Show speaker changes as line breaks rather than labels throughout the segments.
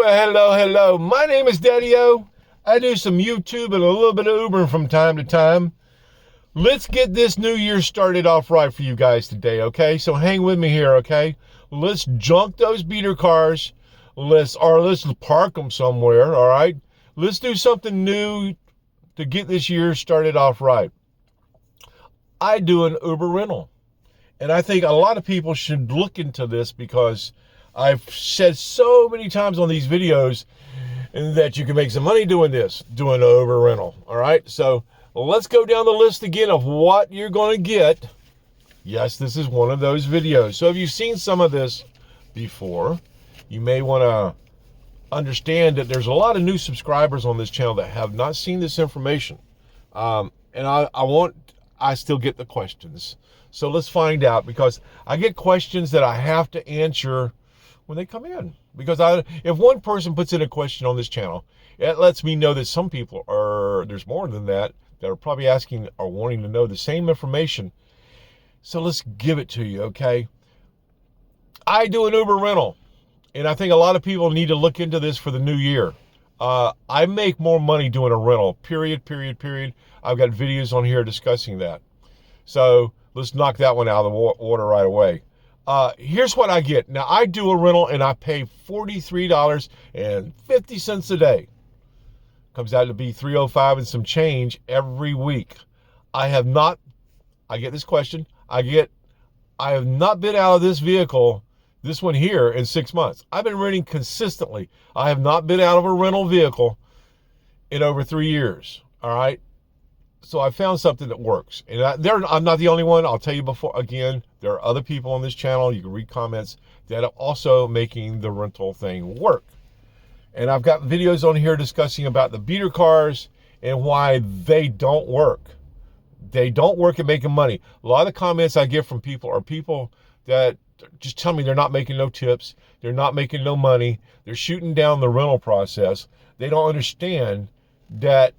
Well, hello. My name is Daddy-O. I do some YouTube and a little bit of Ubering from time to time. Let's get this new year started off right for you guys today, okay? So hang with me here, okay? Let's junk those beater cars. Let's park them somewhere, all right? Let's do something new to get this year started off right. I do an Uber rental. And I think a lot of people should look into this because I've said so many times on these videos that you can make some money doing this, doing an Uber rental. All right, so let's go down the list again of what you're going to get. Yes, this is one of those videos. So if you've seen some of this before, you may want to understand that there's a lot of new subscribers on this channel that have not seen this information. And I still get the questions. So let's find out, because I get questions that I have to answer when they come in. Because if one person puts in a question on this channel, it lets me know that some people there's more than that are probably asking or wanting to know the same information. So let's give it to you, okay? I do an Uber rental, and I think a lot of people need to look into this for the new year. I make more money doing a rental, period. I've got videos on here discussing that. So let's knock that one out of the water right away. Here's what I get. Now, I do a rental and I pay $43.50 a day. Comes out to be $305 and some change every week. I get this question, I have not been out of this vehicle, this one here, in 6 months. I've been renting consistently. I have not been out of a rental vehicle in over 3 years. All right. So I found something that works. And I'm not the only one. I'll tell you again, there are other people on this channel, you can read comments, that are also making the rental thing work. And I've got videos on here discussing about the beater cars and why they don't work. They don't work at making money. A lot of the comments I get from people are people that just tell me they're not making no tips, they're not making no money, they're shooting down the rental process. They don't understand that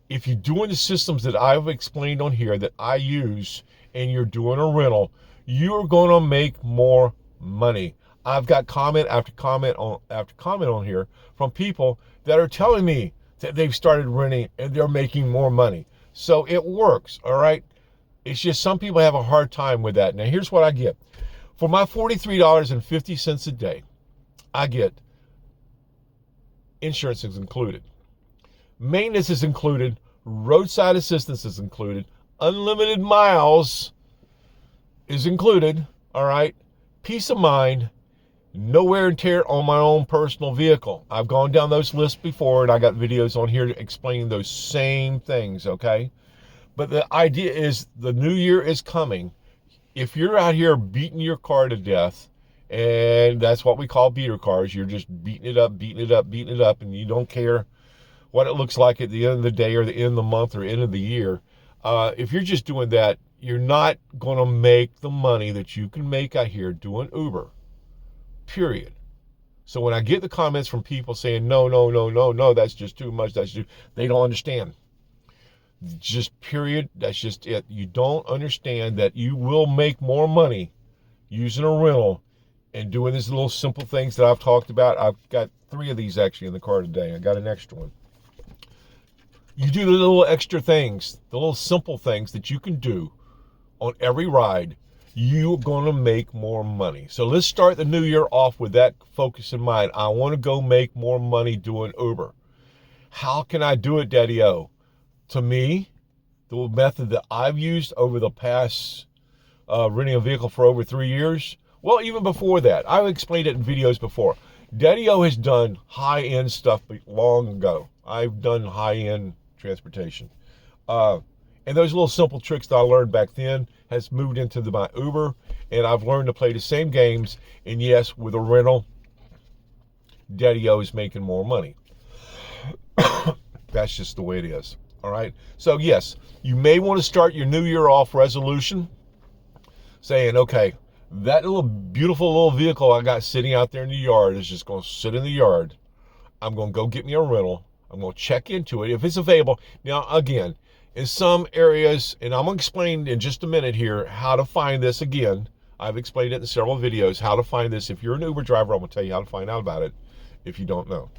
if you're doing the systems that I've explained on here that I use, and you're doing a rental, you're going to make more money. I've got comment after comment on here from people that are telling me that they've started renting and they're making more money. So it works, all right? It's just some people have a hard time with that. Now, here's what I get. For my $43.50 a day, I get insurance is included. Maintenance is included, roadside assistance is included, unlimited miles is included, all right? Peace of mind, no wear and tear on my own personal vehicle. I've gone down those lists before, and I got videos on here explaining those same things, okay? But the idea is the new year is coming. If you're out here beating your car to death, and that's what we call beater cars, you're just beating it up, and you don't care what it looks like at the end of the day or the end of the month or end of the year. If you're just doing that, you're not going to make the money that you can make out here doing Uber, period. So when I get the comments from people saying, no, that's just too much, they don't understand. Just period, that's just it. You don't understand that you will make more money using a rental and doing these little simple things that I've talked about. I've got 3 of these actually in the car today. I got an extra one. You do the little extra things, the little simple things that you can do on every ride, you're going to make more money. So let's start the new year off with that focus in mind. I want to go make more money doing Uber. How can I do it, Daddy-O? To me, the method that I've used over the past renting a vehicle for over 3 years, well, even before that, I've explained it in videos before. Daddy-O has done high-end stuff long ago. I've done high-end transportation. And those little simple tricks that I learned back then has moved into my Uber, and I've learned to play the same games. And yes, with a rental, Daddy-O is making more money. That's just the way it is. All right. So yes, you may want to start your new year off resolution saying, okay, that little beautiful little vehicle I got sitting out there in the yard is just going to sit in the yard. I'm going to go get me a rental. I'm going to check into it if it's available. Now, again, in some areas, and I'm going to explain in just a minute here how to find this again. I've explained it in several videos, how to find this. If you're an Uber driver, I'm going to tell you how to find out about it. if you don't know.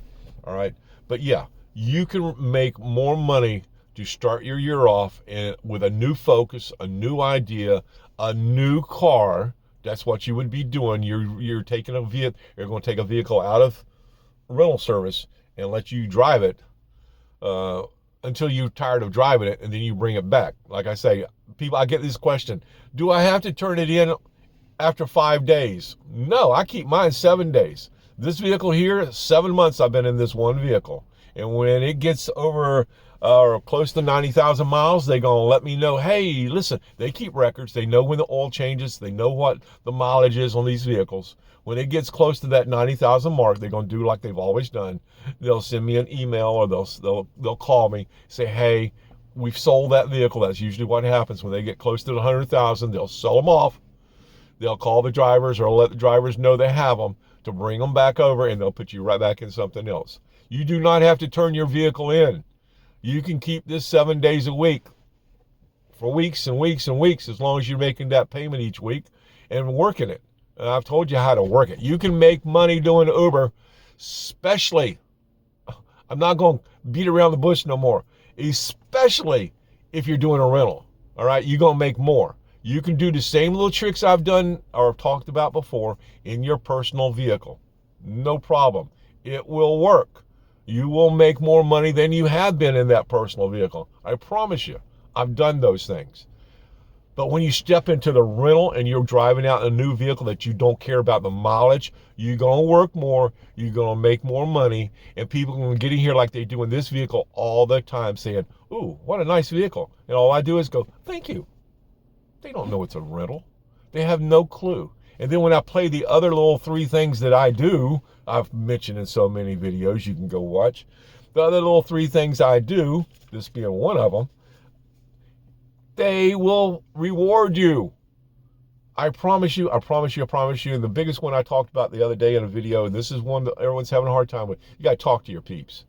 All right. But yeah, you can make more money to start your year off with a new focus, a new idea, a new car. That's what you would be doing. You're taking a vehicle. You're going to take a vehicle out of rental service and let you drive it uh, until you're tired of driving it, and then you bring it back. Like I say, people, I get this question: do I have to turn it in after 5 days? No, I keep mine 7 days. This vehicle here, 7 months I've been in this one vehicle. And when it gets over or close to 90,000 miles, they're going to let me know, hey, listen, they keep records. They know when the oil changes. They know what the mileage is on these vehicles. When it gets close to that 90,000 mark, they're going to do like they've always done. They'll send me an email, or they'll call me, say, hey, we've sold that vehicle. That's usually what happens. When they get close to the 100,000, they'll sell them off. They'll call the drivers or let the drivers know they have them to bring them back over, and they'll put you right back in something else. You do not have to turn your vehicle in. You can keep this 7 days a week for weeks and weeks and weeks, as long as you're making that payment each week and working it. And I've told you how to work it. You can make money doing Uber, especially, I'm not going to beat around the bush no more, especially if you're doing a rental. All right, you're going to make more. You can do the same little tricks I've done or talked about before in your personal vehicle. No problem. It will work. You will make more money than you have been in that personal vehicle. I promise you. I've done those things. But when you step into the rental and you're driving out a new vehicle that you don't care about the mileage, you're going to work more, you're going to make more money, and people are going to get in here like they do in this vehicle all the time saying, ooh, what a nice vehicle. And all I do is go, thank you. They don't know it's a rental. They have no clue. And then when I play the other little 3 things that I do, I've mentioned in so many videos you can go watch. The other little 3 things I do, this being one of them, they will reward you. I promise you, I promise you, I promise you. And the biggest one I talked about the other day in a video, and this is one that everyone's having a hard time with, you got to talk to your peeps.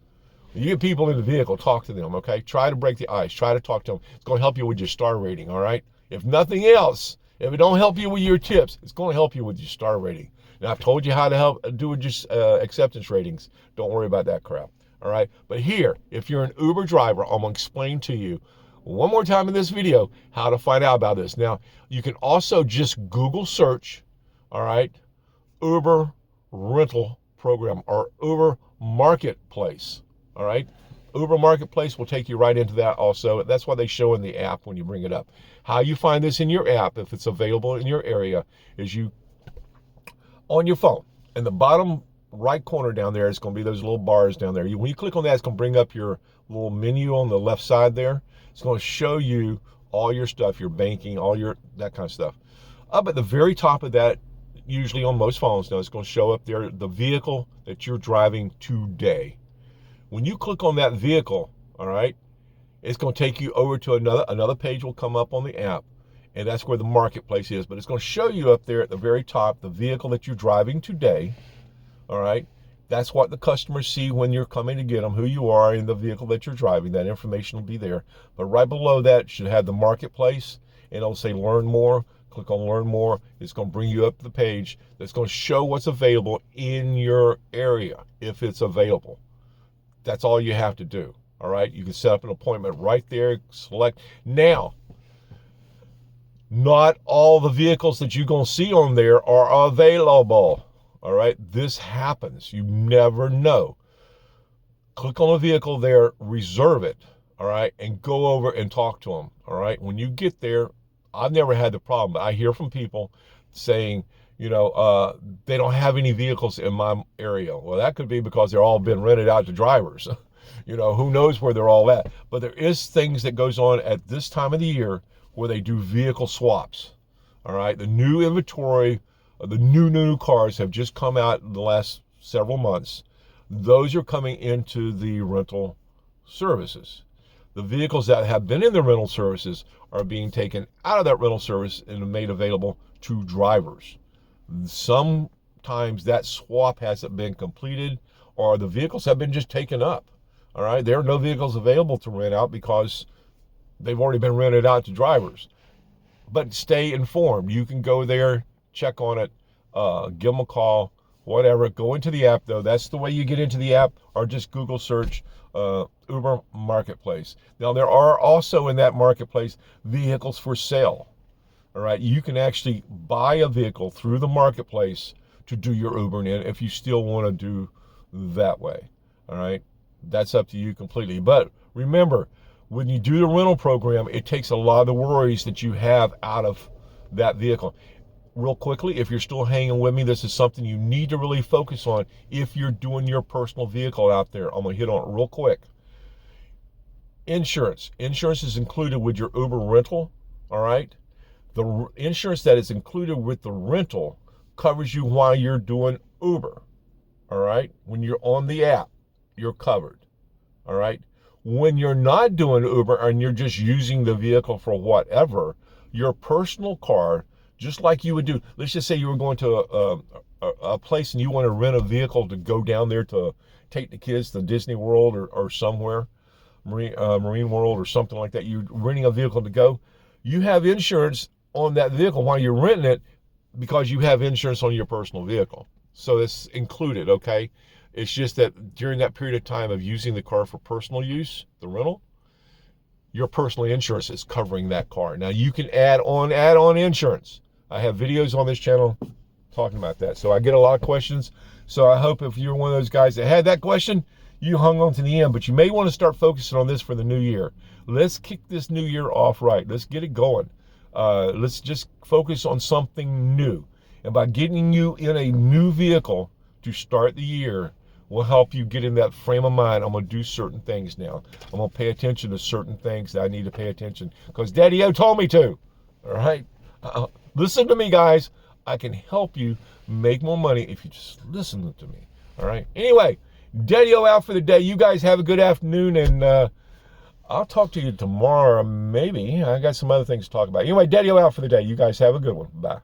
When you get people in the vehicle, talk to them, okay? Try to break the ice. Try to talk to them. It's going to help you with your star rating, all right? If nothing else, if it don't help you with your tips, it's going to help you with your star rating. Now, I've told you how to help do with just acceptance ratings. Don't worry about that crap, all right? But here, if you're an Uber driver, I'm going to explain to you one more time in this video how to find out about this. Now, you can also just Google search, all right, Uber rental program or Uber marketplace, all right? Uber Marketplace will take you right into that also. That's what they show in the app when you bring it up. How you find this in your app, if it's available in your area, is you, on your phone, in the bottom right corner down there, it's going to be those little bars down there. When you click on that, it's going to bring up your little menu on the left side there. It's going to show you all your stuff, your banking, all your, that kind of stuff. Up at the very top of that, usually on most phones now, it's going to show up there the vehicle that you're driving today. When you click on that vehicle, all right, it's going to take you over to another page will come up on the app, and that's where the marketplace is. But it's going to show you up there at the very top the vehicle that you're driving today, all right? That's what the customers see when you're coming to get them, who you are and the vehicle that you're driving. That information will be there. But right below that should have the marketplace, and it'll say learn more. Click on learn more. It's going to bring you up to the page that's going to show what's available in your area, if it's available. That's all you have to do, all right? You can set up an appointment right there, select. Now, not all the vehicles that you're going to see on there are available, all right? This happens. You never know. Click on a vehicle there, reserve it, all right? And go over and talk to them, all right? When you get there, I've never had the problem, but I hear from people saying, you know, they don't have any vehicles in my area. Well, that could be because they're all been rented out to drivers. You know, who knows where they're all at. But there is things that goes on at this time of the year where they do vehicle swaps. All right, the new inventory, the new cars have just come out in the last several months. Those are coming into the rental services. The vehicles that have been in the rental services are being taken out of that rental service and made available to drivers. Sometimes that swap hasn't been completed, or the vehicles have been just taken up. All right, there are no vehicles available to rent out because they've already been rented out to drivers. But stay informed. You can go there, check on it, give them a call, whatever. Go into the app, though. That's the way you get into the app, or just Google search Uber Marketplace. Now, there are also in that marketplace vehicles for sale. All right, you can actually buy a vehicle through the marketplace to do your Ubering in if you still want to do that way. All right, that's up to you completely. But remember, when you do the rental program, it takes a lot of the worries that you have out of that vehicle. Real quickly, if you're still hanging with me, this is something you need to really focus on if you're doing your personal vehicle out there. I'm going to hit on it real quick. Insurance. Insurance is included with your Uber rental, all right? The insurance that is included with the rental covers you while you're doing Uber, all right? When you're on the app, you're covered, all right? When you're not doing Uber and you're just using the vehicle for whatever, your personal car, just like you would do, let's just say you were going to a place and you want to rent a vehicle to go down there to take the kids to Disney World or somewhere, Marine World or something like that. You're renting a vehicle to go. You have insurance on that vehicle while you're renting it because you have insurance on your personal vehicle. So it's included, okay? It's just that during that period of time of using the car for personal use, the rental, your personal insurance is covering that car. Now you can add on insurance. I have videos on this channel talking about that. So I get a lot of questions. So I hope if you're one of those guys that had that question, you hung on to the end, but you may want to start focusing on this for the new year. Let's kick this new year off right. Let's get it going. Let's just focus on something new. And by getting you in a new vehicle to start the year will help you get in that frame of mind. I'm going to do certain things now. I'm going to pay attention to certain things that I need to pay attention because Daddy-O told me to. All right? Listen to me, guys. I can help you make more money if you just listen to me. All right? Anyway, Daddy-O out for the day. You guys have a good afternoon, and I'll talk to you tomorrow, maybe. I got some other things to talk about. Anyway, Daddy-O out for the day. You guys have a good one. Bye.